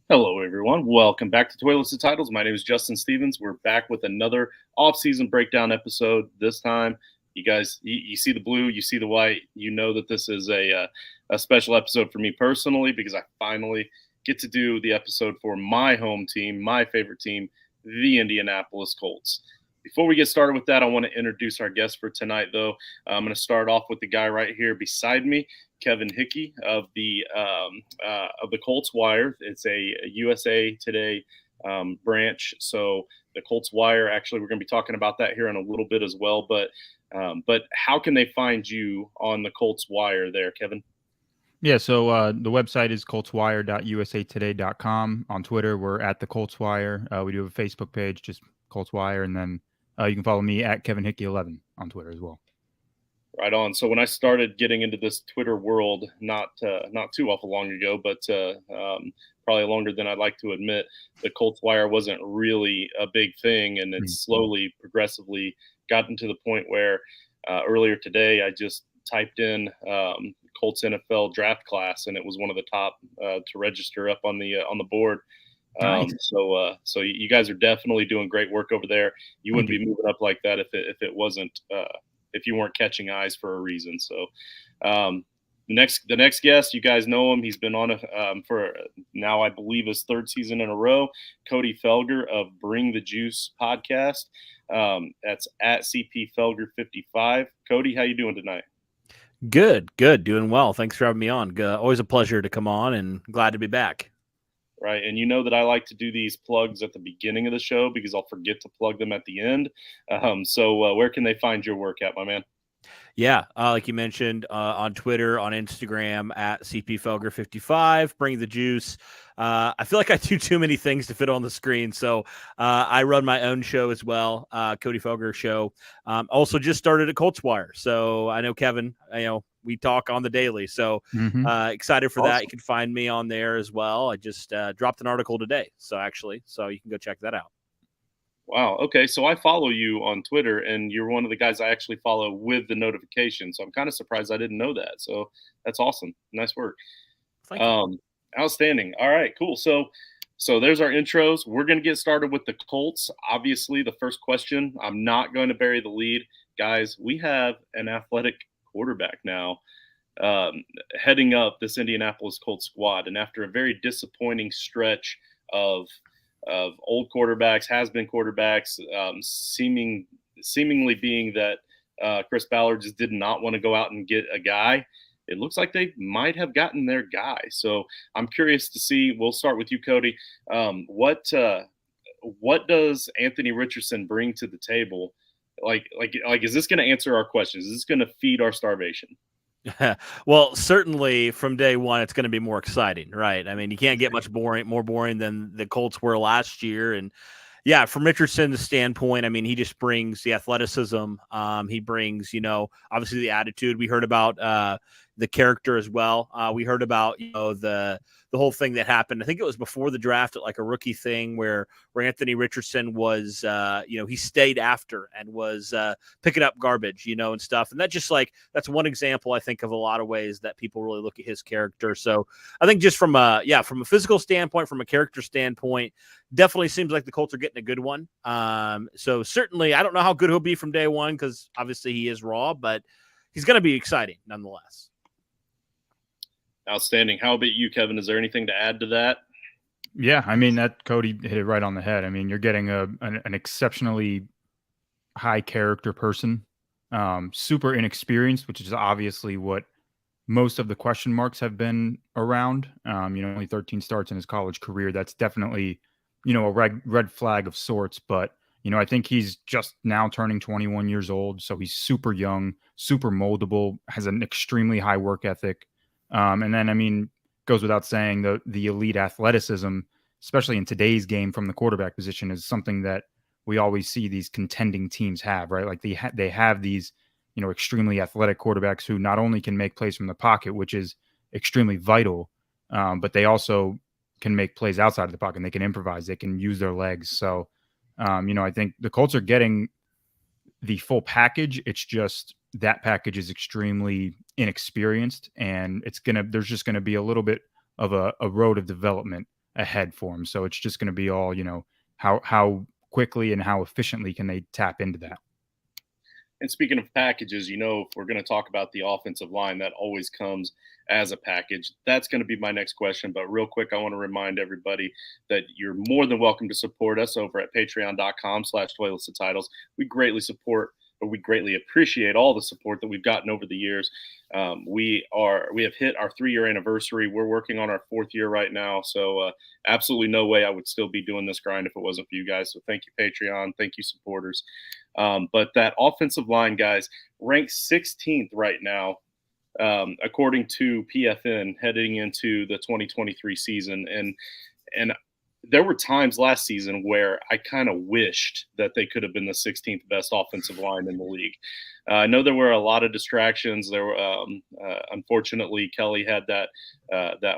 Hello, everyone. Welcome back to Toilets and Titles. My name is Justin Stevens. We're back with another off-season breakdown episode. This time, you guys, you see the blue, you see the white. You know that this is a special episode for me personally because I finally get to do the episode for my home team, my favorite team, the Indianapolis Colts. Before we get started with that, I want to introduce our guest for tonight, though. I'm going to start off with the guy right here beside me, Kevin Hickey of the Colts Wire. It's a USA Today branch. So the Colts Wire. Actually, we're going to be talking about that here in a little bit as well. But how can they find you on the Colts Wire there, Kevin? Yeah, so the website is coltswire.usatoday.com. On Twitter, we're at the Colts Wire. We do have a Facebook page, just Colts Wire, and then you can follow me at Kevin Hickey 11 on Twitter as well. Right on. So when I started getting into this Twitter world, not too awful long ago, but probably longer than I'd like to admit, the Colts Wire wasn't really a big thing, and it's slowly, progressively gotten to the point where earlier today I just typed in Colts NFL draft class, and it was one of the top to register up on the board. Nice. So you guys are definitely doing great work over there. You wouldn't be moving up like that if it wasn't if you weren't catching eyes for a reason. So the next guest, you guys know him. He's been on for now, I believe, his third season in a row. Cody Felger of Bring the Juice podcast. That's at CP Felger 55. Cody, how you doing tonight? Good. Doing well. Thanks for having me on. Always a pleasure to come on and glad to be back. Right. And you know that I like to do these plugs at the beginning of the show because I'll forget to plug them at the end. So where can they find your work at, my man? Yeah, like you mentioned, on Twitter, on Instagram, at CP Felger 55, Bring the Juice. I feel like I do too many things to fit on the screen. So I run my own show as well, Cody Felger Show. Also just started at Colts Wire. So I know Kevin, we talk on the daily. So excited for that. You can find me on there as well. I just dropped an article today. So you can go check that out. Wow. Okay. So I follow you on Twitter, and you're one of the guys I actually follow with the notification. So I'm kind of surprised I didn't know that. So that's awesome. Nice work. Thank you. Outstanding. All right. Cool. So there's our intros. We're going to get started with the Colts. Obviously, the first question, I'm not going to bury the lead. Guys, we have an athletic quarterback now heading up this Indianapolis Colts squad. And after a very disappointing stretch of old quarterbacks, has-been quarterbacks, seemingly being that Chris Ballard just did not want to go out and get a guy. It looks like they might have gotten their guy. So I'm curious to see. We'll start with you, Cody. What does Anthony Richardson bring to the table? Like, is this going to answer our questions? Is this going to feed our starvation? Well, certainly from day one, it's going to be more exciting, right? I mean, you can't get much more boring than the Colts were last year. And yeah, from Richardson's standpoint, I mean, he just brings the athleticism. He brings, obviously the attitude. We heard about the character as well. We heard about, the whole thing that happened. I think it was before the draft at like a rookie thing where Anthony Richardson was, he stayed after and was picking up garbage, and stuff. And that's one example, I think, of a lot of ways that people really look at his character. So I think just from a physical standpoint, from a character standpoint, definitely seems like the Colts are getting a good one. So certainly, I don't know how good he'll be from day one because obviously he is raw, but he's going to be exciting nonetheless. Outstanding. How about you, Kevin? Is there anything to add to that? Yeah, I mean, that Cody hit it right on the head. I mean, you're getting an exceptionally high character person, super inexperienced, which is obviously what most of the question marks have been around. Only 13 starts in his college career. That's definitely, a red flag of sorts. But, I think he's just now turning 21 years old. So he's super young, super moldable, has an extremely high work ethic. And then, I mean, goes without saying, the elite athleticism, especially in today's game from the quarterback position, is something that we always see these contending teams have, right? Like they have these, extremely athletic quarterbacks who not only can make plays from the pocket, which is extremely vital, but they also can make plays outside of the pocket. And they can improvise. They can use their legs. So, I think the Colts are getting the full package. It's just that package is extremely inexperienced, and there's just going to be a little bit of a road of development ahead for him. So it's just going to be all, how quickly and how efficiently can they tap into that. And speaking of packages, if we're going to talk about the offensive line, that always comes as a package. That's going to be my next question. But real quick, I want to remind everybody that you're more than welcome to support us over at patreon.com/toiletstitles. We greatly appreciate all the support that we've gotten over the years. We have hit our 3-year anniversary. We're working on our 4th year right now. So absolutely no way I would still be doing this grind if it wasn't for you guys. So thank you, Patreon. Thank you, supporters. But that offensive line, guys, ranked 16th right now, according to PFN, heading into the 2023 season. And there were times last season where I kind of wished that they could have been the 16th best offensive line in the league. I know there were a lot of distractions. There were, unfortunately, Kelly had that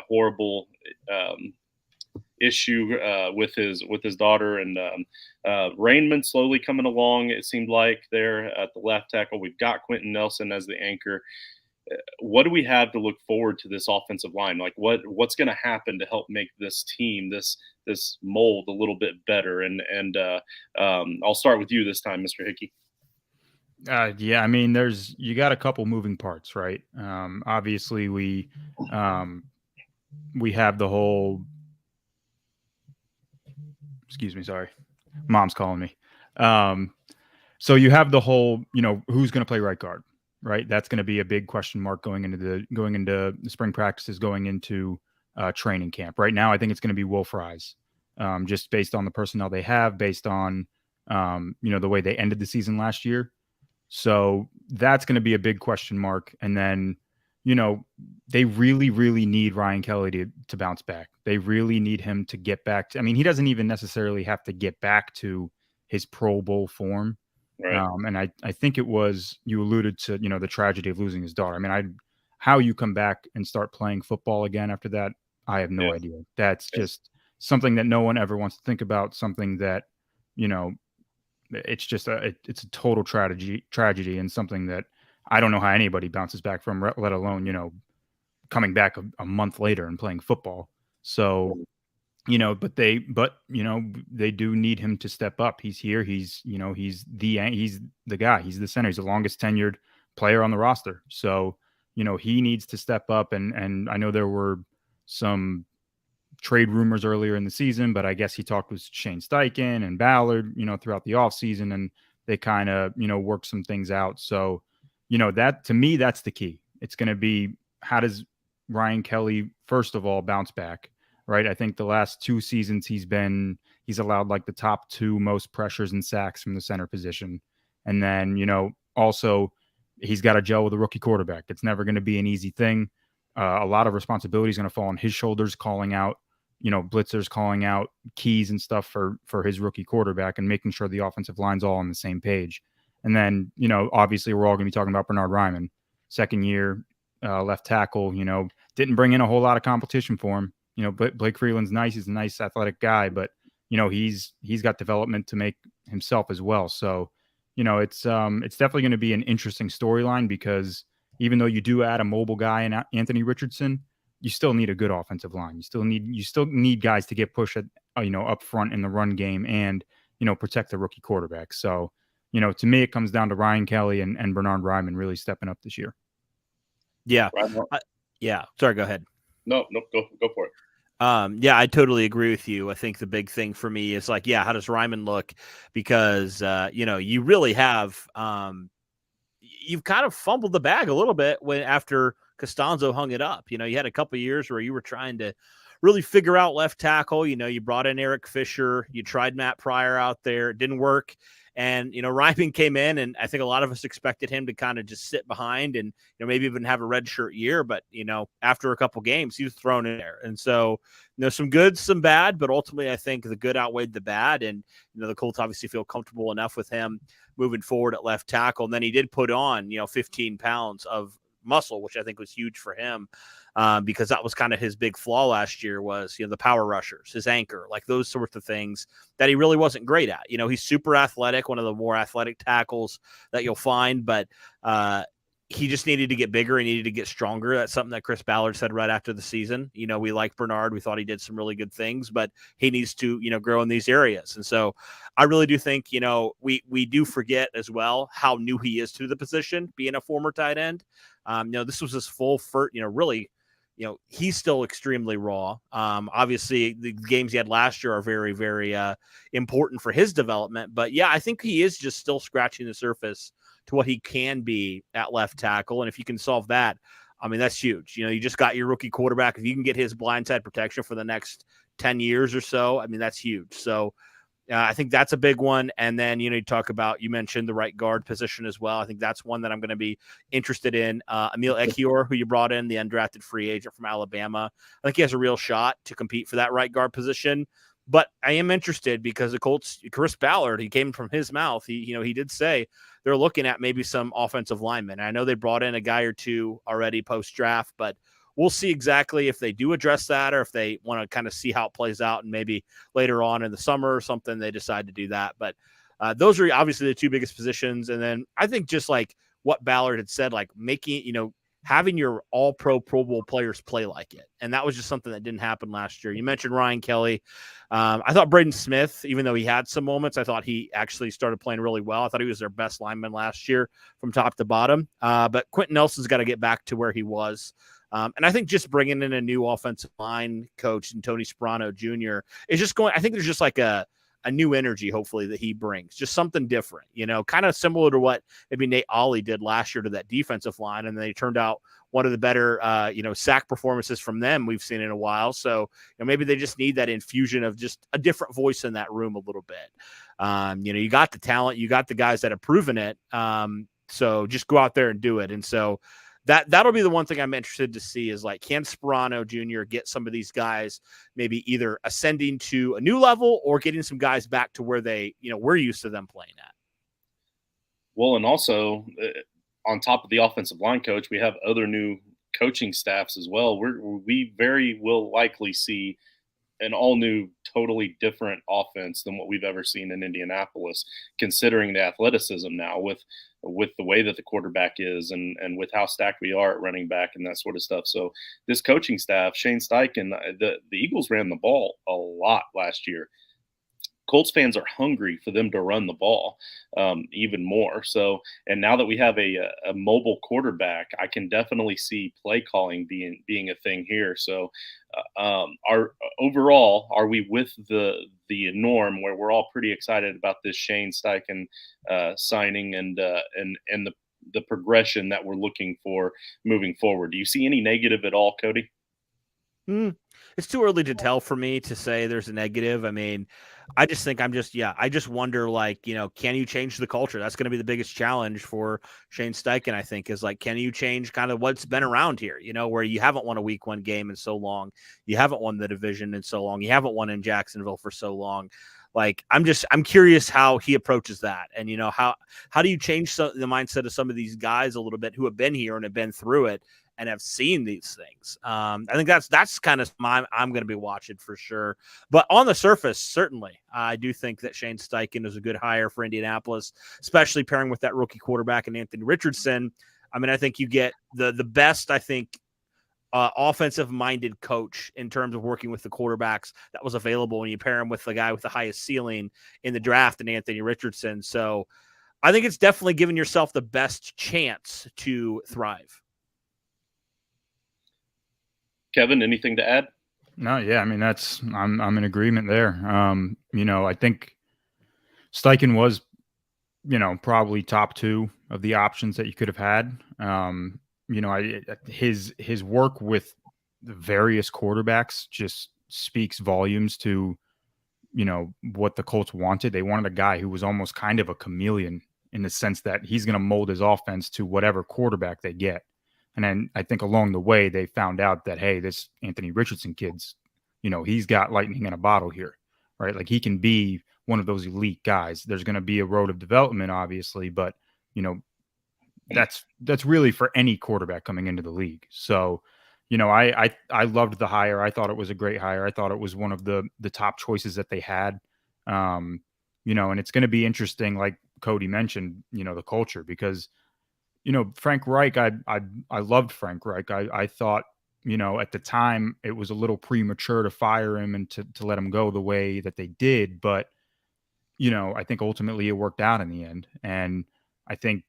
horrible issue with his daughter, and Rainman slowly coming along. It seemed like there at the left tackle. We've got Quentin Nelson as the anchor. What do we have to look forward to this offensive line? Like what's going to happen to help make this team, this mold a little bit better? And I'll start with you this time, Mr. Hickey. Yeah, I mean, you got a couple moving parts, right? Obviously, we have the whole. Excuse me, sorry, mom's calling me. So you have the whole, who's going to play right guard, right? That's going to be a big question mark going into the spring practices, going into training camp. Right now, I think it's going to be Will Fries, just based on the personnel they have, based on the way they ended the season last year. So that's going to be a big question mark. And then, they really, really need Ryan Kelly to bounce back. They really need him to get back to, he doesn't even necessarily have to get back to his Pro Bowl form. Right. And I think it was, you alluded to, the tragedy of losing his daughter. How you come back and start playing football again after that, I have no idea. That's just something that no one ever wants to think about, something that, it's just it's a total tragedy, and something that I don't know how anybody bounces back from, let alone, coming back a month later and playing football. So, but they do need him to step up. He's here. He's the guy. He's the center. He's the longest tenured player on the roster. So, he needs to step up. And I know there were some trade rumors earlier in the season, but I guess he talked with Shane Steichen and Ballard, throughout the offseason, and they kind of, worked some things out. So, that, to me, that's the key. It's going to be, how does Ryan Kelly, first of all, bounce back, right? I think the last 2 seasons he's allowed like the top 2 most pressures and sacks from the center position. And then, also he's got to gel with a rookie quarterback. It's never going to be an easy thing. A lot of responsibility is going to fall on his shoulders, calling out, blitzers, calling out keys and stuff for his rookie quarterback, and making sure the offensive line's all on the same page. And then, obviously we're all going to be talking about Bernhard Raimann, 2nd year left tackle, didn't bring in a whole lot of competition for him. Blake Freeland's nice. He's a nice athletic guy, but, he's got development to make himself as well. So, it's definitely going to be an interesting storyline, because even though you do add a mobile guy in Anthony Richardson, you still need a good offensive line. You still need guys to get pushed up front in the run game and, protect the rookie quarterback. So, to me, it comes down to Ryan Kelly and Bernhard Raimann really stepping up this year. Yeah. Sorry, go ahead. No, go for it. I totally agree with you. I think the big thing for me is how does Raimann look? Because, you really have, you've kind of fumbled the bag a little bit after Costanzo hung it up. You had a couple of years where you were trying to really figure out left tackle. You brought in Eric Fisher, you tried Matt Pryor out there. It didn't work. And, Raimann came in, and I think a lot of us expected him to kind of just sit behind and, maybe even have a red shirt year. But, after a couple games, he was thrown in there. And so, some good, some bad, but ultimately I think the good outweighed the bad. And, the Colts obviously feel comfortable enough with him moving forward at left tackle. And then he did put on, 15 pounds of muscle, which I think was huge for him, because that was kind of his big flaw last year was, the power rushers, his anchor, like those sorts of things that he really wasn't great at. He's super athletic, one of the more athletic tackles that you'll find, but he just needed to get bigger. He needed to get stronger. That's something that Chris Ballard said right after the season. We like Bernard. We thought he did some really good things, but he needs to, grow in these areas. And so I really do think, we do forget as well how new he is to the position, being a former tight end. This was his full first, really, he's still extremely raw. Obviously the games he had last year are very, very important for his development, but yeah, I think he is just still scratching the surface to what he can be at left tackle. And if you can solve that, I mean, that's huge. You just got your rookie quarterback. If you can get his blindside protection for the next 10 years or so, I mean, that's huge. So I think that's a big one. And then, you mentioned the right guard position as well. I think that's one that I'm going to be interested in. Emil Ekiyor, who you brought in, the undrafted free agent from Alabama. I think he has a real shot to compete for that right guard position. But I am interested because the Colts, Chris Ballard, he came from his mouth. He did say they're looking at maybe some offensive linemen. I know they brought in a guy or two already post-draft, but we'll see exactly if they do address that or if they want to kind of see how it plays out and maybe later on in the summer or something they decide to do that. But those are obviously the two biggest positions. And then I think just like what Ballard had said, like making, having your all-pro Pro Bowl players play like it. And that was just something that didn't happen last year. You mentioned Ryan Kelly. I thought Braden Smith, even though he had some moments, I thought he actually started playing really well. I thought he was their best lineman last year from top to bottom. But Quentin Nelson's got to get back to where he was. And I think just bringing in a new offensive line coach and Tony Sperano Jr. is just going – I think there's just like a new energy, hopefully, that he brings. Just something different, kind of similar to what maybe Nate Ollie did last year to that defensive line. And they turned out one of the better, sack performances from them we've seen in a while. So, maybe they just need that infusion of just a different voice in that room a little bit. You got the talent, you got the guys that have proven it. So just go out there and do it. And so that'll be the one thing I'm interested to see is like, can Sperano Jr. get some of these guys maybe either ascending to a new level or getting some guys back to where they, we're used to them playing at. Well, and also on top of the offensive line coach, we have other new coaching staffs as well. We very will likely see an all-new, totally different offense than what we've ever seen in Indianapolis, considering the athleticism now with the way that the quarterback is and with how stacked we are at running back and that sort of stuff. So this coaching staff, Shane Steichen, the Eagles ran the ball a lot last year. Colts fans are hungry for them to run the ball even more. So, and now that we have a mobile quarterback, I can definitely see play calling being a thing here. So, are we with the norm where we're all pretty excited about this Shane Steichen signing and the progression that we're looking for moving forward? Do you see any negative at all, Cody? It's too early to tell for me to say there's a negative. I mean, I just think I just wonder, like, can you change the culture? That's going to be the biggest challenge for Shane Steichen, I think, is like, can you change kind of what's been around here, where you haven't won a week 1 game in so long. You haven't won the division in so long. You haven't won in Jacksonville for so long. Like, I'm curious how he approaches that. And, how do you change the mindset of some of these guys a little bit who have been here and have been through it and have seen these things. I think that's kind of I'm going to be watching for sure. But on the surface, certainly, I do think that Shane Steichen is a good hire for Indianapolis, especially pairing with that rookie quarterback and Anthony Richardson. I mean, I think you get the best, I think, offensive-minded coach in terms of working with the quarterbacks that was available, and you pair him with the guy with the highest ceiling in the draft and Anthony Richardson. So I think it's definitely giving yourself the best chance to thrive. Kevin, anything to add? No, yeah, I mean, I'm in agreement there. I think Steichen was, probably top 2 of the options that you could have had. His work with the various quarterbacks just speaks volumes to, what the Colts wanted. They wanted a guy who was almost kind of a chameleon in the sense that he's going to mold his offense to whatever quarterback they get. And then I think along the way, they found out that, hey, this Anthony Richardson kid's, he's got lightning in a bottle here, right? Like, he can be one of those elite guys. There's going to be a road of development, obviously, but, that's really for any quarterback coming into the league. So, I loved the hire. I thought it was a great hire. I thought it was one of the top choices that they had. And it's going to be interesting, like Cody mentioned, the culture, because Frank Reich, I loved Frank Reich. I thought, at the time it was a little premature to fire him and to let him go the way that they did. But, I think ultimately it worked out in the end. And I think,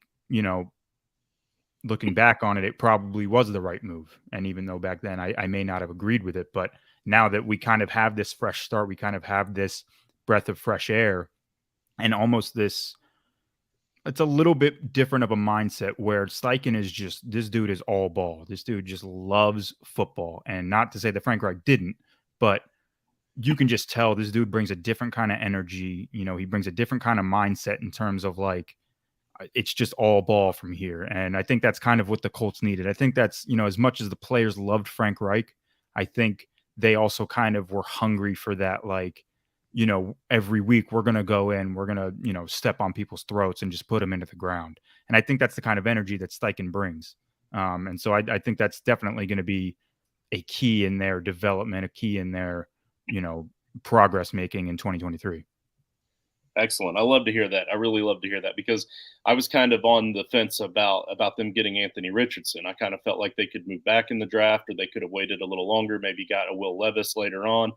looking back on it, it probably was the right move. And even though back then I may not have agreed with it, but now that we kind of have this fresh start, we kind of have this breath of fresh air and almost this, it's a little bit different of a mindset where Steichen is just, this dude is all ball. This dude just loves football. And not to say that Frank Reich didn't, but you can just tell this dude brings a different kind of energy. He brings a different kind of mindset in terms of like, it's just all ball from here. And I think that's kind of what the Colts needed. I think that's, as much as the players loved Frank Reich, I think they also kind of were hungry for that, like, every week we're going to go in, we're going to, step on people's throats and just put them into the ground. And I think that's the kind of energy that Steichen brings. And so I think that's definitely going to be a key in their development, a key in their, progress making in 2023. Excellent. I love to hear that. I really love to hear that because I was kind of on the fence about them getting Anthony Richardson. I kind of felt like they could move back in the draft, or they could have waited a little longer, maybe got a Will Levis later on.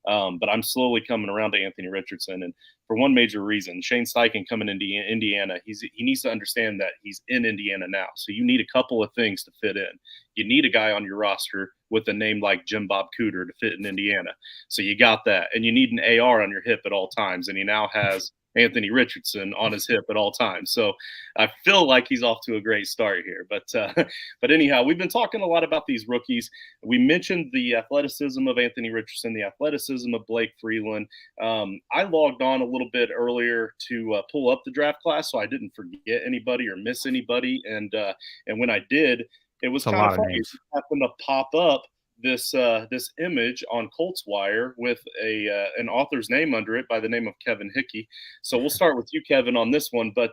But I'm slowly coming around to Anthony Richardson. And for one major reason, Shane Steichen coming into Indiana, he needs to understand that he's in Indiana now. So you need a couple of things to fit in. You need a guy on your roster with a name like Jim Bob Cooter to fit in Indiana. So you got that. And you need an AR on your hip at all times. And he now has Anthony Richardson on his hip at all times. So I feel like he's off to a great start here. But anyhow, we've been talking a lot about these rookies. We mentioned the athleticism of Anthony Richardson, the athleticism of Blake Freeland. I logged on a little bit earlier to pull up the draft class, so I didn't forget anybody or miss anybody. And when I did, it was kind of funny. It happened to pop up this image on Colts Wire with an author's name under it by the name of Kevin Hickey. So we'll start with you, Kevin, on this one. But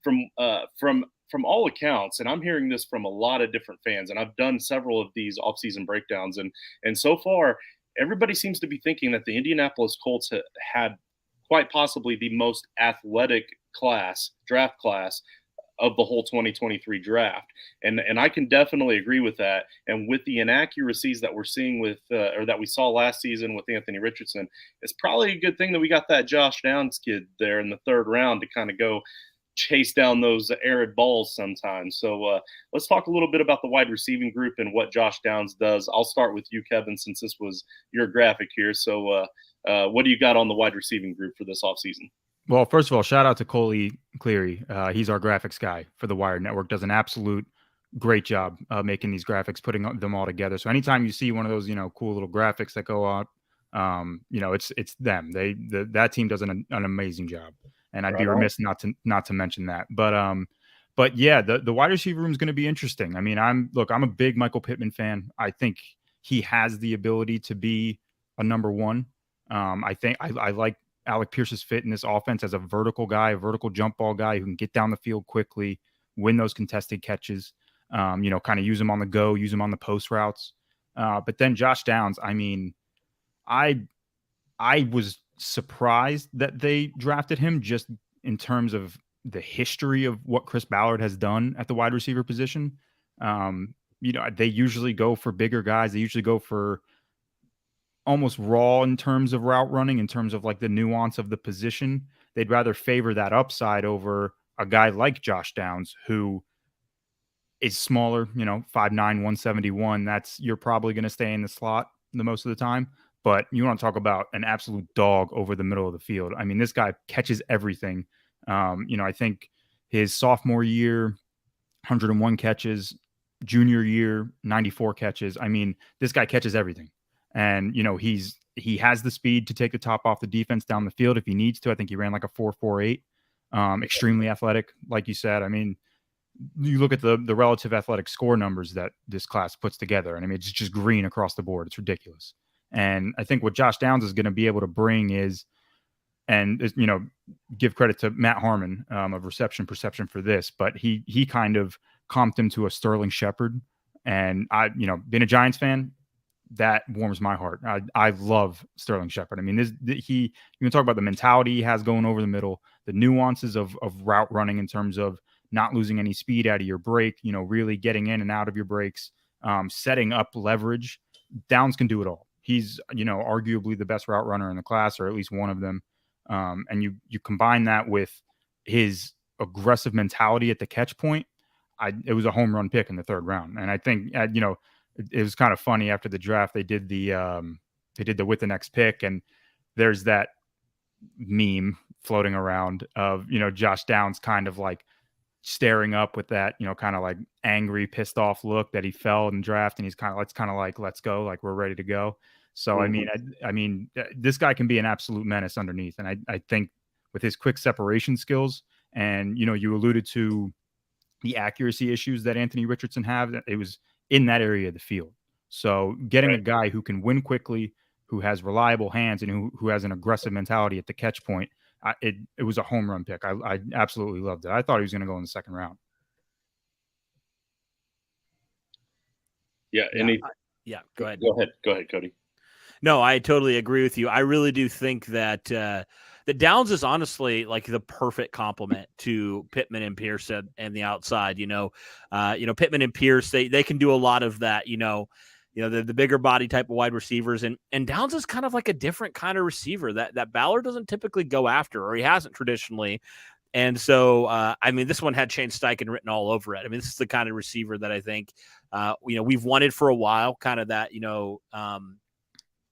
from all accounts, and I'm hearing this from a lot of different fans, and I've done several of these offseason breakdowns, and so far everybody seems to be thinking that the Indianapolis Colts had quite possibly the most athletic draft class of the whole 2023 draft. And I can definitely agree with that. And with the inaccuracies that we're seeing or that we saw last season with Anthony Richardson, it's probably a good thing that we got that Josh Downs kid there in the third round to kind of go chase down those arid balls sometimes. So let's talk a little bit about the wide receiving group and what Josh Downs does. I'll start with you, Kevin, since this was your graphic here. So what do you got on the wide receiving group for this offseason? Well, first of all, shout out to Coley Cleary. He's our graphics guy for the Wired Network. Does an absolute great job making these graphics, putting them all together. So anytime you see one of those, cool little graphics that go out, it's them. That team does an amazing job, and I'd be remiss not to mention that. But yeah, the wide receiver room is going to be interesting. I mean, I'm a big Michael Pittman fan. I think he has the ability to be a number one. I think I like Alec Pierce's fit in this offense as a vertical guy, a vertical jump ball guy who can get down the field quickly, win those contested catches, kind of use him on the go, use him on the post routes. But then Josh Downs, I mean, I was surprised that they drafted him just in terms of the history of what Chris Ballard has done at the wide receiver position. They usually go for bigger guys. They usually go for almost raw in terms of route running, in terms of like the nuance of the position. They'd rather favor that upside over a guy like Josh Downs, who is smaller, 5'9", 171. You're probably going to stay in the slot the most of the time. But you want to talk about an absolute dog over the middle of the field. I mean, this guy catches everything. I think his sophomore year, 101 catches, junior year, 94 catches. I mean, this guy catches everything. And, he has the speed to take the top off the defense down the field if he needs to. I think he ran like a 4.48, extremely athletic. Like you said, I mean, you look at the relative athletic score numbers that this class puts together. And I mean, it's just green across the board. It's ridiculous. And I think what Josh Downs is going to be able to bring is, give credit to Matt Harmon of Reception Perception for this, but he kind of comped him to a Sterling Shepard. And being a Giants fan, that warms my heart. I love Sterling Shepard. I mean, you can talk about the mentality he has going over the middle, the nuances of route running in terms of not losing any speed out of your break, really getting in and out of your breaks, setting up leverage. Downs can do it all. He's, arguably the best route runner in the class, or at least one of them. And you combine that with his aggressive mentality at the catch point. It was a home run pick in the 3rd round. And I think, it was kind of funny after the draft, they did the with the next pick, and there's that meme floating around of, Josh Downs kind of like staring up with that, kind of like angry, pissed off look that he fell in draft. And he's kind of like, let's go. Like, we're ready to go. So, I mean, this guy can be an absolute menace underneath. And I think with his quick separation skills, and, you alluded to the accuracy issues that Anthony Richardson have, it was in that area of the field. So getting a guy who can win quickly, who has reliable hands, and who has an aggressive mentality at the catch point, it was a home run pick. I absolutely loved it. I thought he was going to go in the 2nd round. Yeah. Go ahead. Go ahead, Cody. No, I totally agree with you. I really do think that that Downs is honestly like the perfect complement to Pittman and Pierce and the outside. Pittman and Pierce, they can do a lot of that. The bigger body type of wide receivers, and Downs is kind of like a different kind of receiver that Ballard doesn't typically go after, or he hasn't traditionally. And so, this one had Shane Steichen written all over it. I mean, this is the kind of receiver that I think, we've wanted for a while, kind of that,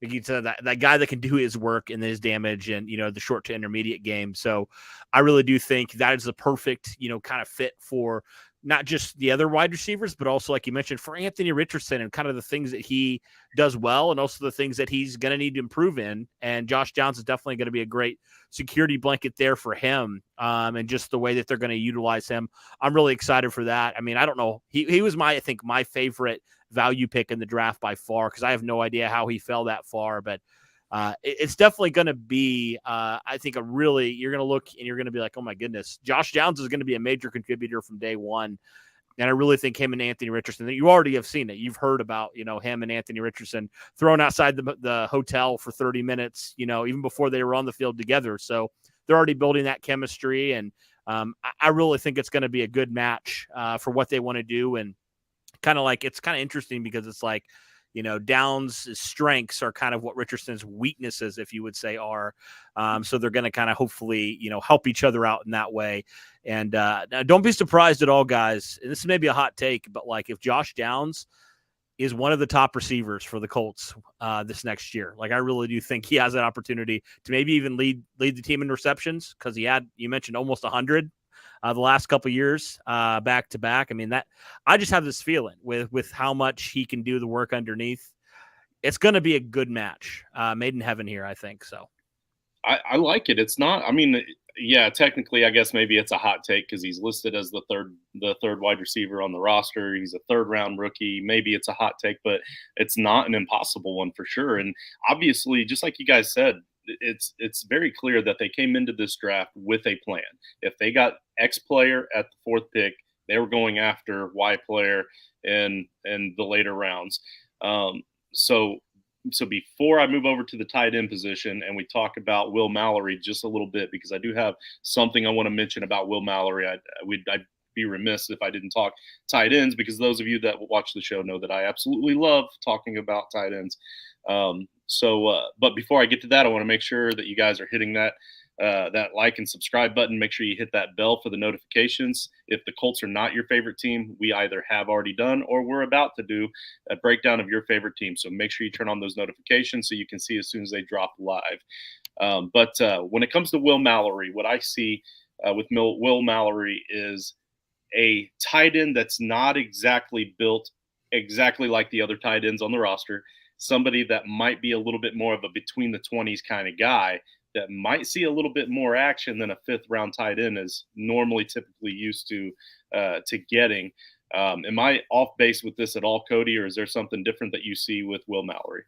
like you said, that guy that can do his work and his damage and, the short to intermediate game. So I really do think that is the perfect, kind of fit for not just the other wide receivers, but also, like you mentioned, for Anthony Richardson and kind of the things that he does well, and also the things that he's going to need to improve in. And Josh Downs is definitely going to be a great security blanket there for him, and just the way that they're going to utilize him. I'm really excited for that. I mean, I don't know. He was I think my favorite value pick in the draft by far, because I have no idea how he fell that far, but it's definitely going to be, I think, you're going to look and you're going to be like, oh my goodness, Josh Downs is going to be a major contributor from day one. And I really think him and Anthony Richardson, you already have seen it. You've heard about, him and Anthony Richardson thrown outside the hotel for 30 minutes, even before they were on the field together. So they're already building that chemistry. And I really think it's going to be a good match for what they want to do. And it's kind of interesting because it's like, Downs' strengths are kind of what Richardson's weaknesses, if you would say, are. So they're going to kind of hopefully, help each other out in that way. And don't be surprised at all, guys. And this may be a hot take, but like if Josh Downs is one of the top receivers for the Colts this next year, like I really do think he has that opportunity to maybe even lead the team in receptions, because you mentioned almost 100. The last couple of years, back to back. I mean, that I just have this feeling with how much he can do the work underneath. It's going to be a good match, made in heaven here, I think. So, I like it. It's not. I mean, yeah, technically, I guess maybe it's a hot take because he's listed as the third wide receiver on the roster. He's a 3rd round rookie. Maybe it's a hot take, but it's not an impossible one for sure. And obviously, just like you guys said, it's very clear that they came into this draft with a plan. If they got X player at the 4th pick, they were going after Y player in the later rounds. So before I move over to the tight end position and we talk about Will Mallory just a little bit, because I do have something I want to mention about Will Mallory. I'd be remiss if I didn't talk tight ends, because those of you that watch the show know that I absolutely love talking about tight ends. But before I get to that, I want to make sure that you guys are hitting that like and subscribe button. Make sure you hit that bell for the notifications. If the Colts are not your favorite team, we either have already done or we're about to do a breakdown of your favorite team. So make sure you turn on those notifications so you can see as soon as they drop live. But when it comes to Will Mallory, what I see with Will Mallory is a tight end that's not exactly built exactly like the other tight ends on the roster. Somebody that might be a little bit more of a between the 20s kind of guy that might see a little bit more action than a 5th round tight end is normally typically used to getting. Am I off base with this at all, Cody, or is there something different that you see with Will Mallory?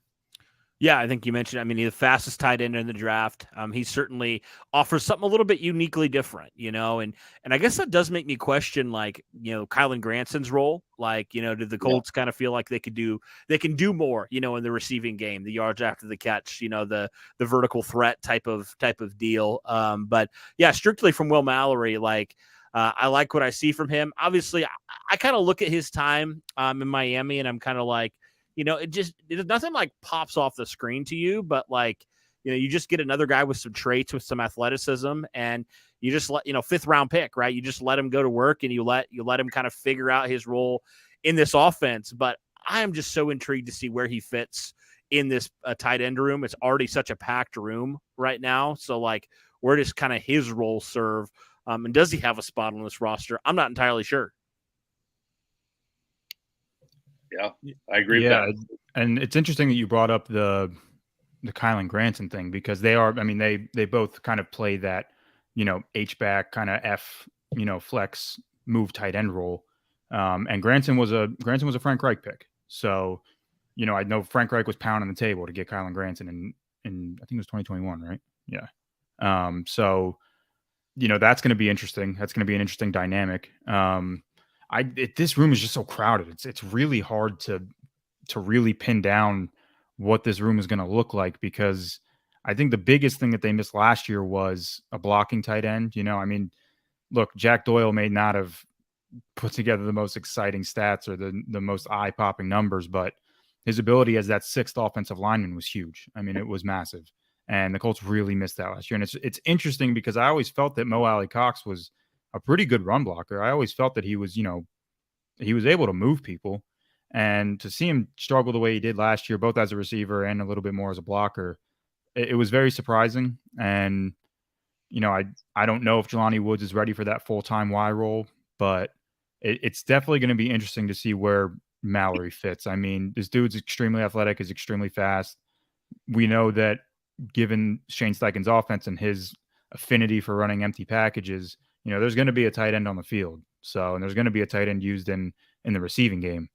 Yeah, I think you mentioned, he's the fastest tight end in the draft. He certainly offers something a little bit uniquely different, and I guess that does make me question, like, Kylan Granson's role. Like, did the Colts kind of feel like they can do more, in the receiving game, the yards after the catch, the vertical threat type of deal. But yeah, strictly from Will Mallory, like, I like what I see from him. Obviously, I kind of look at his time in Miami, and I'm kind of like, it nothing like pops off the screen to you, but like, you just get another guy with some traits, with some athleticism, and you just let, 5th round pick, right? You just let him go to work, and you let him kind of figure out his role in this offense. But I am just so intrigued to see where he fits in this tight end room. It's already such a packed room right now. So like, where does kind of his role serve? And does he have a spot on this roster? I'm not entirely sure. Yeah, I agree with that. And it's interesting that you brought up the Kylan Granson thing, because they both kind of play that, H-back kind of F, flex move tight end role. And Granson was a Frank Reich pick. So, I know Frank Reich was pounding the table to get Kylan Granson in I think it was 2021, right? Yeah. So, that's going to be interesting. That's going to be an interesting dynamic. This room is just so crowded. It's really hard to really pin down what this room is going to look like, because I think the biggest thing that they missed last year was a blocking tight end. Look, Jack Doyle may not have put together the most exciting stats or the most eye-popping numbers, but his ability as that 6th offensive lineman was huge. I mean, it was massive. And the Colts really missed that last year. And it's interesting because I always felt that Mo Alley Cox was a pretty good run blocker. I always felt that he was, he was able to move people. And to see him struggle the way he did last year, both as a receiver and a little bit more as a blocker, it was very surprising. And, I don't know if Jelani Woods is ready for that full-time Y role, but it's definitely going to be interesting to see where Mallory fits. I mean, this dude's extremely athletic, is extremely fast. We know that given Shane Steichen's offense and his affinity for running empty packages, there's going to be a tight end on the field. So, and there's going to be a tight end used in the receiving game.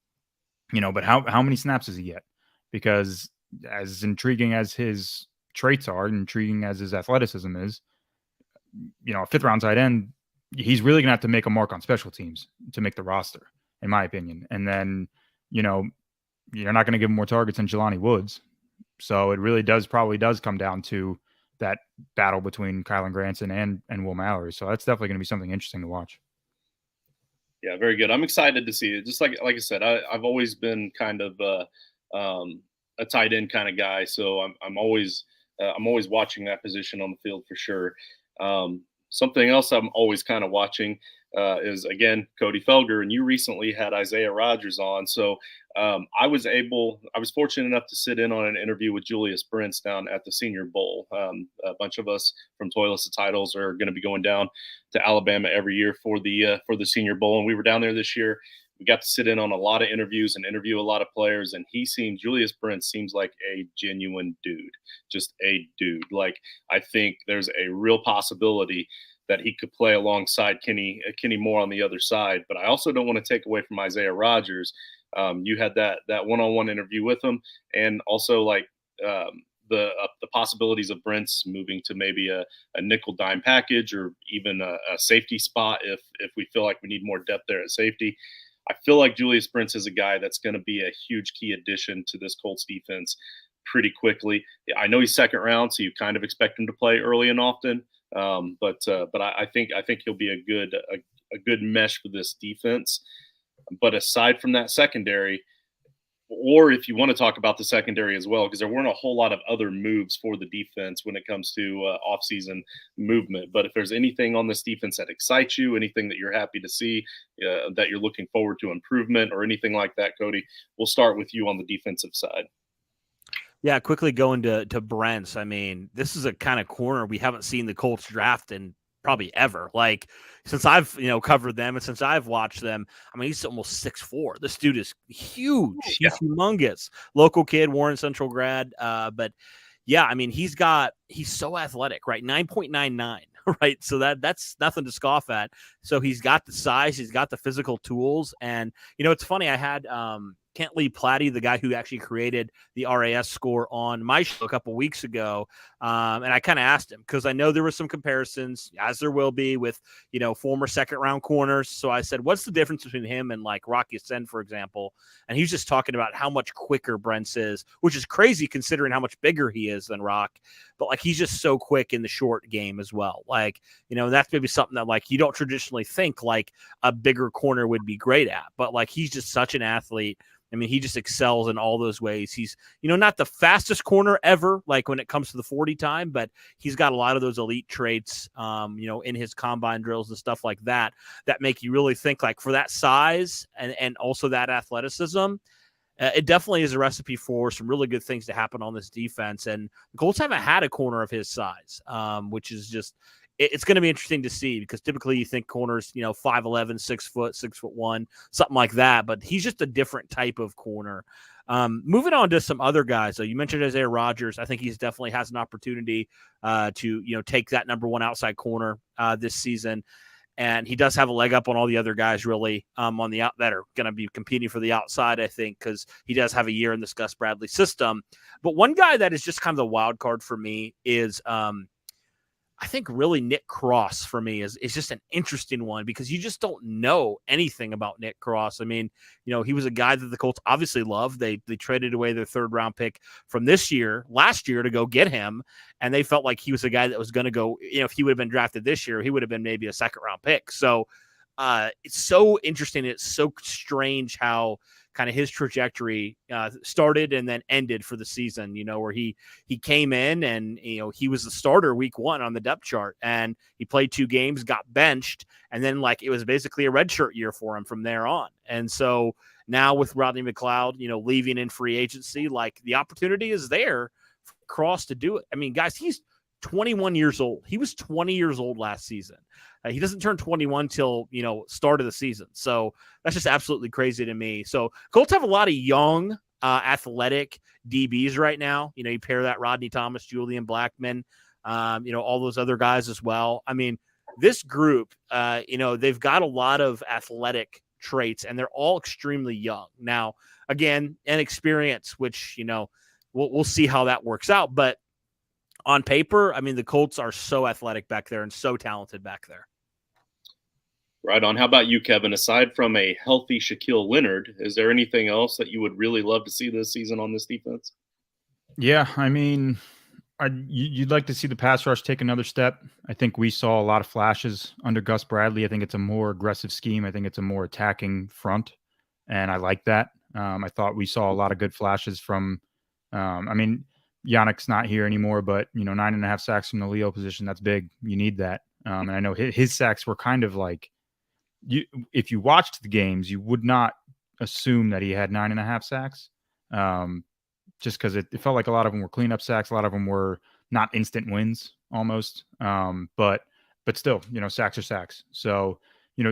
But how many snaps does he get? Because as intriguing as his traits are, intriguing as his athleticism is, a 5th round tight end, he's really going to have to make a mark on special teams to make the roster, in my opinion. And then, you're not going to give him more targets than Jelani Woods. So it really probably does come down to that battle between Kylan Granson and Will Mallory. So that's definitely going to be something interesting to watch. Yeah, very good. I'm excited to see it. Just like I said, I've always been kind of a tight end kind of guy. So I'm always watching that position on the field for sure. Something else I'm always kind of watching is, again, Cody Felger, and you recently had Isaiah Rodgers on. So I was fortunate enough to sit in on an interview with Julius Brents down at the Senior Bowl. A bunch of us from Toilets to Titles are going to be going down to Alabama every year for the Senior Bowl, and we were down there this year. We got to sit in on a lot of interviews and interview a lot of players, and Julius Brents seems like a genuine dude, just a dude. Like, I think there's a real possibility that he could play alongside Kenny Moore on the other side. But I also don't want to take away from Isaiah Rodgers. You had that one-on-one interview with him, and also like the possibilities of Brents moving to maybe a nickel dime package or even a safety spot if we feel like we need more depth there at safety. I feel like Julius Brents is a guy that's going to be a huge key addition to this Colts defense pretty quickly. I know he's 2nd round, so you kind of expect him to play early and often. But I think he'll be a good mesh for this defense. But aside from that secondary, or if you want to talk about the secondary as well, because there weren't a whole lot of other moves for the defense when it comes to offseason movement. But if there's anything on this defense that excites you, anything that you're happy to see, that you're looking forward to improvement or anything like that, Cody, we'll start with you on the defensive side. Yeah, quickly going to Brents. I mean, this is a kind of corner we haven't seen the Colts draft in probably ever. Like, since I've covered them and since I've watched them, I mean, he's almost 6'4". This dude is huge. Yeah. He's humongous. Local kid, Warren Central grad. But yeah, I mean, he's so athletic, right? 9.99, right? So that's nothing to scoff at. So he's got the size, he's got the physical tools, and it's funny. I had Kent Lee Platty, the guy who actually created the RAS score on my show a couple weeks ago. And I kind of asked him because I know there were some comparisons, as there will be, with, former second-round corners. So I said, what's the difference between him and like Rocky Sen, for example? And he's just talking about how much quicker Brents is, which is crazy considering how much bigger he is than Rock. But like, he's just so quick in the short game as well. Like, that's maybe something that like you don't traditionally think like a bigger corner would be great at. But like, he's just such an athlete. I mean, he just excels in all those ways. He's, not the fastest corner ever, like when it comes to the 40 time, but he's got a lot of those elite traits, in his combine drills and stuff like that make you really think like for that size and also that athleticism. It definitely is a recipe for some really good things to happen on this defense. And the Colts haven't had a corner of his size, which is just, it's going to be interesting to see because typically you think corners, 5'11", 6 foot, 6'1", something like that. But he's just a different type of corner. Moving on to some other guys. So you mentioned Isaiah Rodgers. I think he's definitely has an opportunity to, take that number one outside corner this season. And he does have a leg up on all the other guys really on the out that are going to be competing for the outside, I think, because he does have a year in this Gus Bradley system. But one guy that is just kind of the wild card for me is I think really Nick Cross for me is just an interesting one because you just don't know anything about Nick Cross. I mean, he was a guy that the Colts obviously loved. They traded away their third round pick from last year to go get him. And they felt like he was a guy that was going to go, if he would have been drafted this year, he would have been maybe a second round pick. So it's so interesting. It's so strange how kind of his trajectory started and then ended for the season, where he came in and, he was the starter week 1 on the depth chart and he played 2 games, got benched. And then like, it was basically a redshirt year for him from there on. And so now with Rodney McLeod, leaving in free agency, like the opportunity is there for Cross to do it. I mean, guys, he's 21 years old. He was 20 years old last season. He doesn't turn 21 till, start of the season. So that's just absolutely crazy to me. So Colts have a lot of young, athletic DBs right now. You pair that Rodney Thomas, Julian Blackmon, all those other guys as well. I mean, this group, they've got a lot of athletic traits and they're all extremely young. Now, again, inexperience, which, we'll see how that works out. But on paper, I mean, the Colts are so athletic back there and so talented back there. Right on. How about you, Kevin? Aside from a healthy Shaquille Leonard, is there anything else that you would really love to see this season on this defense? Yeah, I mean, you'd like to see the pass rush take another step. I think we saw a lot of flashes under Gus Bradley. I think it's a more aggressive scheme. I think it's a more attacking front, and I like that. I thought we saw a lot of good flashes from Yannick's not here anymore, but 9.5 sacks from the Leo position, that's big. You need that. And I know his sacks were kind of like, if you watched the games, you would not assume that he had 9.5 sacks. Just because it felt like a lot of them were cleanup sacks, a lot of them were not instant wins almost. But still, sacks are sacks. So,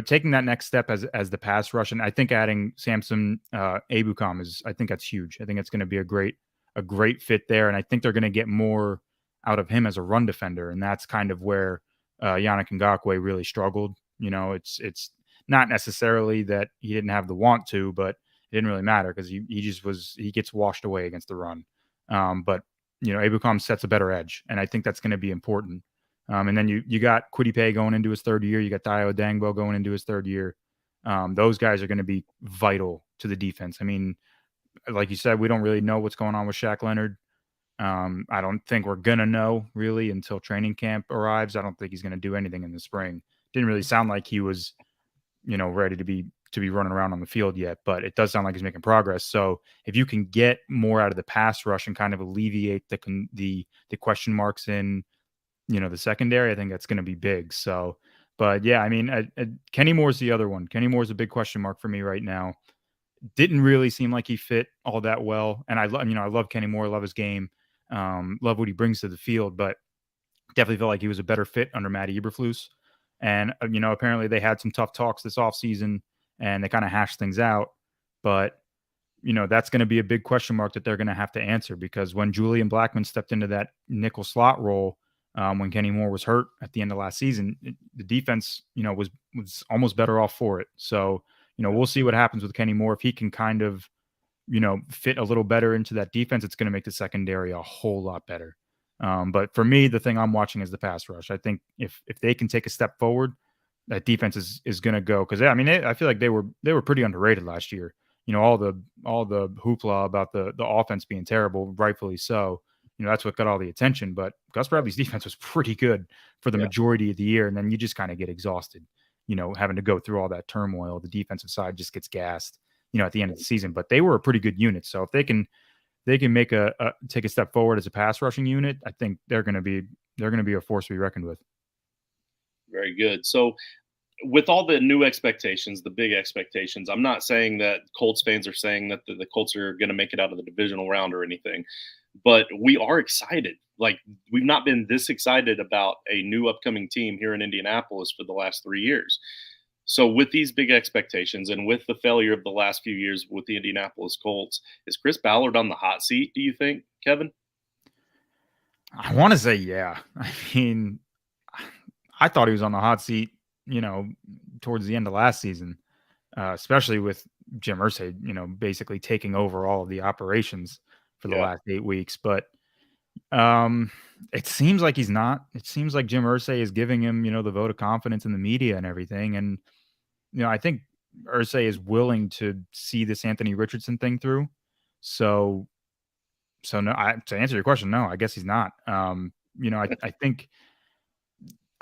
taking that next step as the pass rush, and I think adding Samson Ebukam I think that's huge. I think it's going to be a great fit there. And I think they're going to get more out of him as a run defender. And that's kind of where Yannick Ngakoue really struggled. It's not necessarily that he didn't have the want to, but it didn't really matter because he gets washed away against the run. But Ebukam sets a better edge. And I think that's going to be important. And then you got Kwity Paye going into his third year. You got Dio Dangbo going into his third year. Those guys are going to be vital to the defense. I mean, like you said, we don't really know what's going on with Shaq Leonard. I don't think we're going to know really until training camp arrives. I don't think he's going to do anything in the spring. Didn't really sound like he was, ready to be running around on the field yet, but it does sound like he's making progress. So if you can get more out of the pass rush and kind of alleviate the question marks in, the secondary, I think that's going to be big. So, but yeah, I mean, Kenny Moore's the other one. Kenny Moore's a big question mark for me right now. Didn't really seem like he fit all that well. And I love Kenny Moore, love his game, love what he brings to the field, but definitely felt like he was a better fit under Matty Eberflus. And, apparently they had some tough talks this offseason and they kind of hashed things out. But, that's going to be a big question mark that they're going to have to answer because when Julian Blackmon stepped into that nickel slot role, when Kenny Moore was hurt at the end of last season, the defense, was almost better off for it. So, we'll see what happens with Kenny Moore if he can kind of fit a little better into that defense, it's going to make the secondary a whole lot better. But for me, the thing I'm watching is the pass rush. I think if they can take a step forward, that defense is going to go. Because I feel like they were pretty underrated last year. All the hoopla about the offense being terrible, rightfully so. That's what got all the attention. But Gus Bradley's defense was pretty good for the majority of the year, and then you just kind of get exhausted. Having to go through all that turmoil. The defensive side just gets gassed. At the end of the season. But they were a pretty good unit. So if they can make take a step forward as a pass rushing unit, I think they're going to be a force to be reckoned with. Very good. So with all the new expectations, the big expectations, I'm not saying that Colts fans are saying that the Colts are going to make it out of the divisional round or anything, but we are excited. Like, we've not been this excited about a new upcoming team here in Indianapolis for the last 3 years. So with these big expectations and with the failure of the last few years with the Indianapolis Colts, is Chris Ballard on the hot seat, do you think, Kevin? I want to say, yeah. I mean, I thought he was on the hot seat, towards the end of last season, especially with Jim Irsay, basically taking over all of the operations for the last 8 weeks. But it seems like he's not. It seems like Jim Irsay is giving him, the vote of confidence in the media and everything. And, I think Irsay is willing to see this Anthony Richardson thing through. So no, to answer your question, no, I guess he's not. I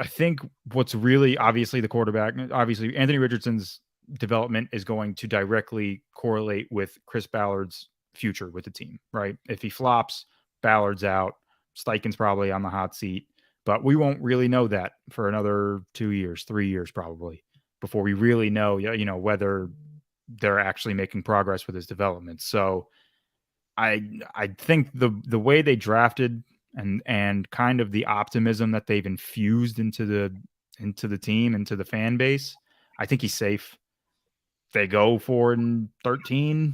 think what's really obviously the quarterback, obviously Anthony Richardson's development is going to directly correlate with Chris Ballard's future with the team, right? If he flops, Ballard's out, Steichen's probably on the hot seat, but we won't really know that for another 2 years, 3 years probably before we really know, whether they're actually making progress with his development. So I think the way they drafted and kind of the optimism that they've infused into the team, into the fan base, I think he's safe. If they go 4-13,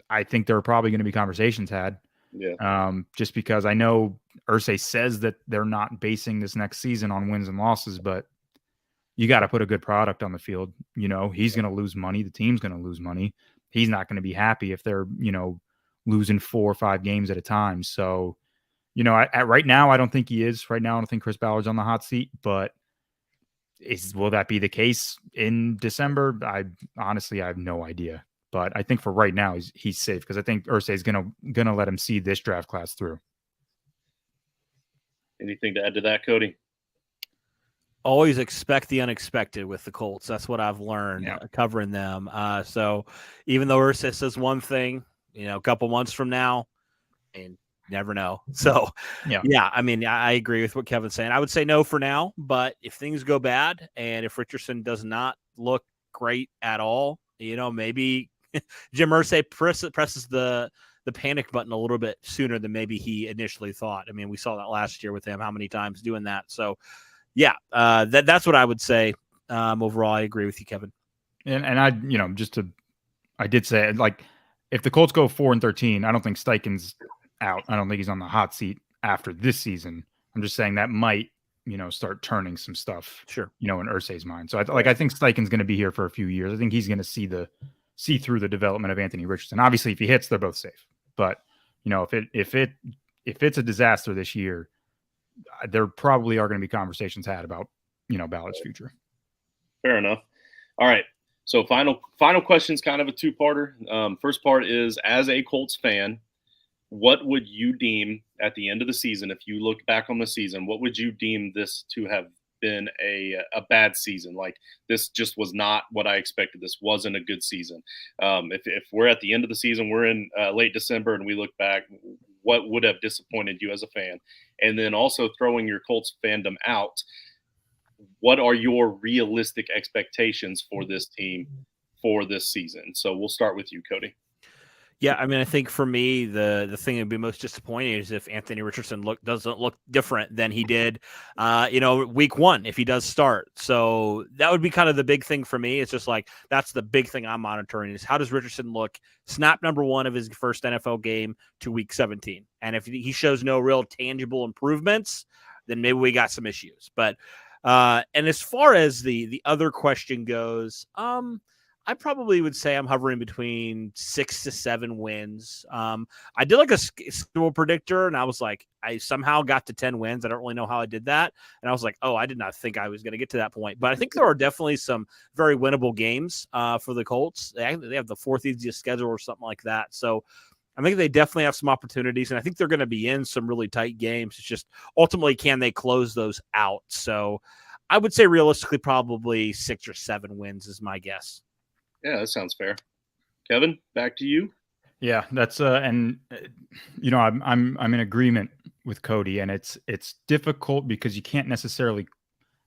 I think there are probably going to be conversations had. Yeah. Just because I know Irsay says that they're not basing this next season on wins and losses, but you got to put a good product on the field. He's going to lose money. The team's going to lose money. He's not going to be happy if they're, losing 4 or 5 games at a time. So, right now, I don't think he is. Right now, I don't think Chris Ballard's on the hot seat, but will that be the case in December? I have no idea. But I think for right now, he's safe because I think Irsay is gonna let him see this draft class through. Anything to add to that, Cody? Always expect the unexpected with the Colts. That's what I've learned covering them. So even though Irsay says one thing, a couple months from now, and never know. So yeah, I mean, I agree with what Kevin's saying. I would say no for now, but if things go bad and if Richardson does not look great at all, maybe Jim Irsay presses the panic button a little bit sooner than maybe he initially thought. I mean, we saw that last year with him, how many times doing that. So yeah, that's what I would say. Overall, I agree with you, Kevin. And I, I did say, like, if the Colts go 4-13, I don't think Steichen's out. I don't think he's on the hot seat after this season. I'm just saying that might, start turning some stuff, sure, in Irsay's mind. So I think Steichen's going to be here for a few years. I think he's going to see through the development of Anthony Richardson. Obviously, if he hits, they're both safe. But if it's a disaster this year, there probably are going to be conversations had about, Ballard's future. Fair enough. All right. So final question is kind of a two-parter. First part is, as a Colts fan, what would you deem at the end of the season, if you look back on the season, what would you deem this to have been a bad season? Like, this just was not what I expected. This wasn't a good season. If we're at the end of the season, we're in late December, and we look back, what would have disappointed you as a fan? And then also throwing your Colts fandom out, what are your realistic expectations for this team for this season? So we'll start with you, Cody. Yeah, I mean, I think for me, the thing that would be most disappointing is if Anthony Richardson doesn't look different than he did, week 1, if he does start. So that would be kind of the big thing for me. It's just like, that's the big thing I'm monitoring is, how does Richardson look snap number 1 of his first NFL game to week 17? And if he shows no real tangible improvements, then maybe we got some issues. But and as far as the other question goes, I probably would say I'm hovering between 6 to 7 wins. I did like a schedule predictor, and I was like, I somehow got to 10 wins. I don't really know how I did that. And I was like, oh, I did not think I was going to get to that point. But I think there are definitely some very winnable games for the Colts. They have the 4th easiest schedule or something like that. So I think they definitely have some opportunities, and I think they're going to be in some really tight games. It's just ultimately, can they close those out? So I would say realistically, probably 6 or 7 wins is my guess. Yeah, that sounds fair. Kevin, back to you. Yeah, that's I'm in agreement with Cody, and it's difficult because you can't necessarily. I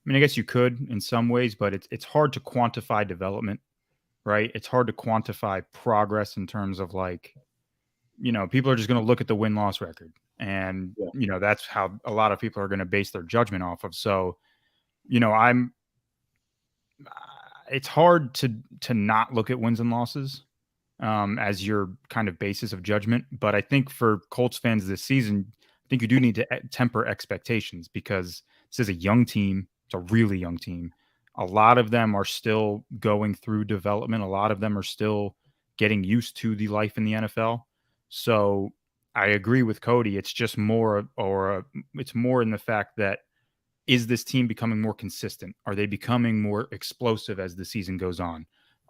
mean, I guess you could in some ways, but it's hard to quantify development, right? It's hard to quantify progress in terms of like, people are just going to look at the win-loss record, and that's how a lot of people are going to base their judgment off of. So, it's hard to not look at wins and losses as your kind of basis of judgment. But I think for Colts fans this season, I think you do need to temper expectations because this is a young team. It's a really young team. A lot of them are still going through development. A lot of them are still getting used to the life in the NFL. So I agree with Cody. It's just it's more in the fact that, is this team becoming more consistent? Are they becoming more explosive as the season goes on?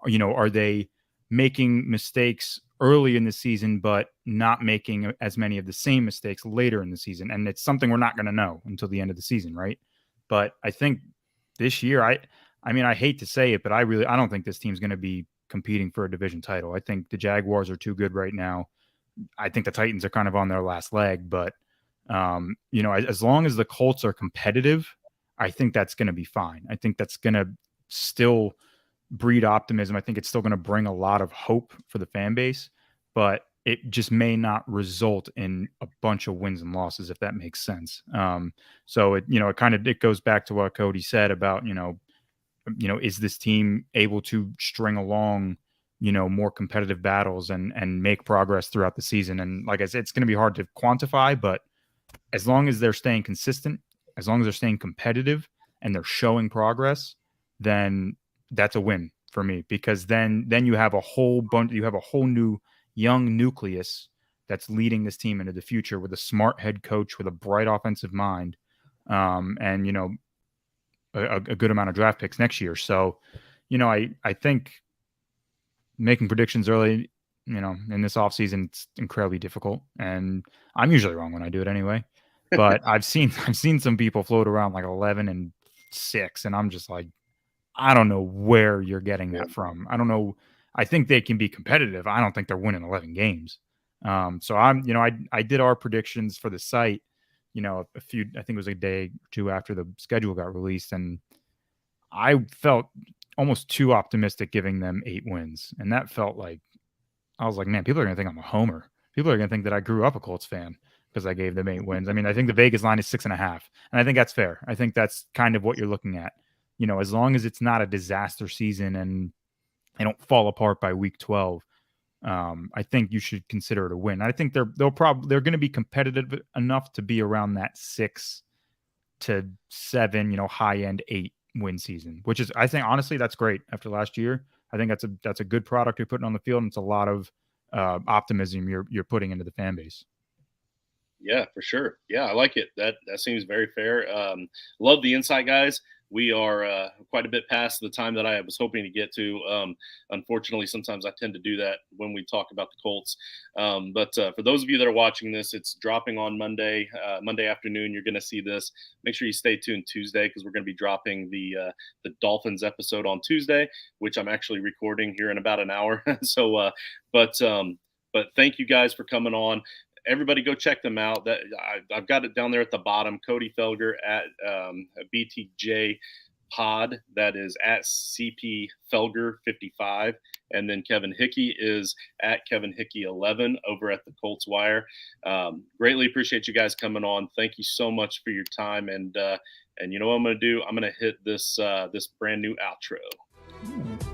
Are they making mistakes early in the season, but not making as many of the same mistakes later in the season? And it's something we're not going to know until the end of the season, right? But I think this year, I hate to say it, but I don't think this team's going to be competing for a division title. I think the Jaguars are too good right now. I think the Titans are kind of on their last leg, but as long as the Colts are competitive, I think that's going to be fine. I think that's going to still breed optimism. I think it's still going to bring a lot of hope for the fan base, but it just may not result in a bunch of wins and losses, if that makes sense. So it goes back to what Cody said about, is this team able to string along, more competitive battles and make progress throughout the season? And like I said, it's going to be hard to quantify, but as long as they're staying consistent, as long as they're staying competitive and they're showing progress, then that's a win for me, because then you have a whole new young nucleus that's leading this team into the future with a smart head coach with a bright offensive mind, and a good amount of draft picks next year. So, I think making predictions early, in this offseason, it's incredibly difficult, and I'm usually wrong when I do it anyway. But I've seen some people float around like 11-6, and I'm just like, I don't know where you're getting that from. I don't know. I think they can be competitive. I don't think they're winning 11 games. So I did our predictions for the site, I think it was a day or two after the schedule got released, and I felt almost too optimistic giving them 8 wins. And that felt like, I was like, man, people are going to think I'm a homer. People are going to think that I grew up a Colts fan because I gave them 8 wins. I mean, I think the Vegas line is 6.5, and I think that's fair. I think that's kind of what you're looking at. As long as it's not a disaster season and they don't fall apart by week 12, I think you should consider it a win. I think they're going to be competitive enough to be around that 6 to 7, high end 8 win season, which is, I think, honestly, that's great after last year. I think that's a good product you're putting on the field, and it's a lot of optimism you're putting into the fan base. Yeah, for sure. Yeah, I like it. That seems very fair. Love the insight, guys. We are quite a bit past the time that I was hoping to get to. Unfortunately, sometimes I tend to do that when we talk about the Colts. But for those of you that are watching this, it's dropping on Monday afternoon. You're going to see this. Make sure you stay tuned Tuesday, because we're going to be dropping the Dolphins episode on Tuesday, which I'm actually recording here in about an hour. So, but thank you guys for coming on. Everybody go check them out. That I've got it down there at the bottom. Cody Felger at BTJ Pod. That is at CP Felger 55. And then Kevin Hickey is at Kevin Hickey 11 over at the Colts Wire. Greatly appreciate you guys coming on. Thank you so much for your time. And you know what I'm going to do? I'm going to hit this brand new outro.